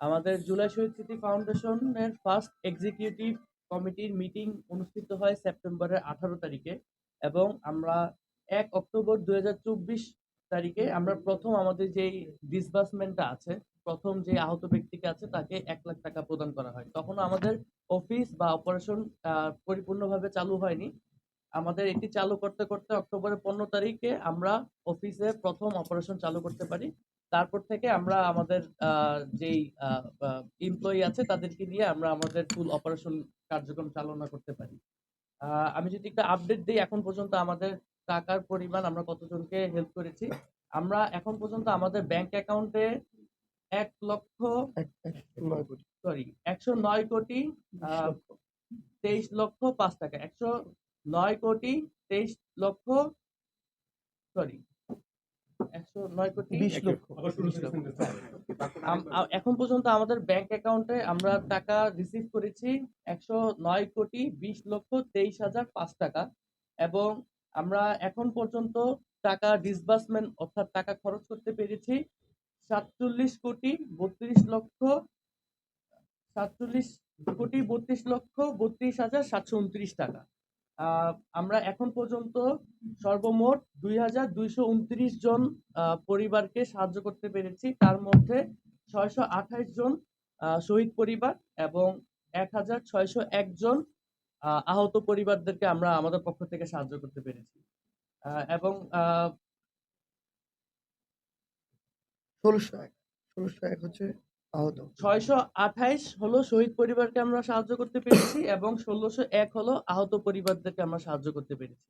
আমাদের জুলাই শহীদ স্মৃতি ফাউন্ডেশনের ফার্স্ট এক্সিকিউটিভ কমিটির মিটিং অনুষ্ঠিত হয় সেপ্টেম্বরের 18 তারিখে এবং আমরা 1 অক্টোবর 2024 তারিখে আমরা প্রথম আমাদের যেই ডিসবার্সমেন্টটা আছে, প্রথম যে আহত ব্যক্তিকে আছে তাকে 1 লাখ টাকা প্রদান করা হয়। তখনও আমাদের অফিস বা অপারেশন পরিপূর্ণভাবে চালু হয়নি। আমাদের এটি চালু করতে করতে অক্টোবরের 15 তারিখে আমরা অফিসে প্রথম অপারেশন চালু করতে পারি। তারপর থেকে আমরা আমাদের যেই এমপ্লয়ি আছে তাদেরকে দিয়ে আমরা আমাদের ফুল অপারেশন কার্যক্রম চালনা করতে পারি। আমি যদি একটা আপডেট দিই, এখন পর্যন্ত আমাদের টাকার পরিমাণ আমরা কতজনকে হেল্প করেছি। আমরা এখন পর্যন্ত আমাদের ব্যাংক অ্যাকাউন্টে 1 লক্ষ সরি 109 কোটি 23 লক্ষ 5 টাকা 109 কোটি 23 লক্ষ সরি 109 কোটি 20 লক্ষ। এখন পর্যন্ত আমাদের ব্যাংক অ্যাকাউন্টে আমরা টাকা রিসিভ করেছি 109 কোটি 20 লক্ষ 23,005 টাকা এবং আমরা এখন পর্যন্ত টাকা ডিসবার্সমেন্ট অর্থাৎ টাকা খরচ করতে পেরেছি 47 কোটি 32 লক্ষ 47 কোটি 32 লক্ষ 32,729 টাকা। আমরা এখন পর্যন্ত সর্বমোট 2,229 জন পরিবারকে সাহায্য করতে পেরেছি। তার মধ্যে 628 জন শহীদ পরিবার এবং 1,601 জন আহত পরিবারদেরকে আমরা আমাদের পক্ষ থেকে সাহায্য করতে পেরেছি। এবং 1601 হচ্ছে আহত। 628 হলো শহীদ পরিবারকে আমরা সাহায্য করতে পেরেছি এবং 1601 হলো আহত পরিবারদেরকে আমরা সাহায্য করতে পেরেছি।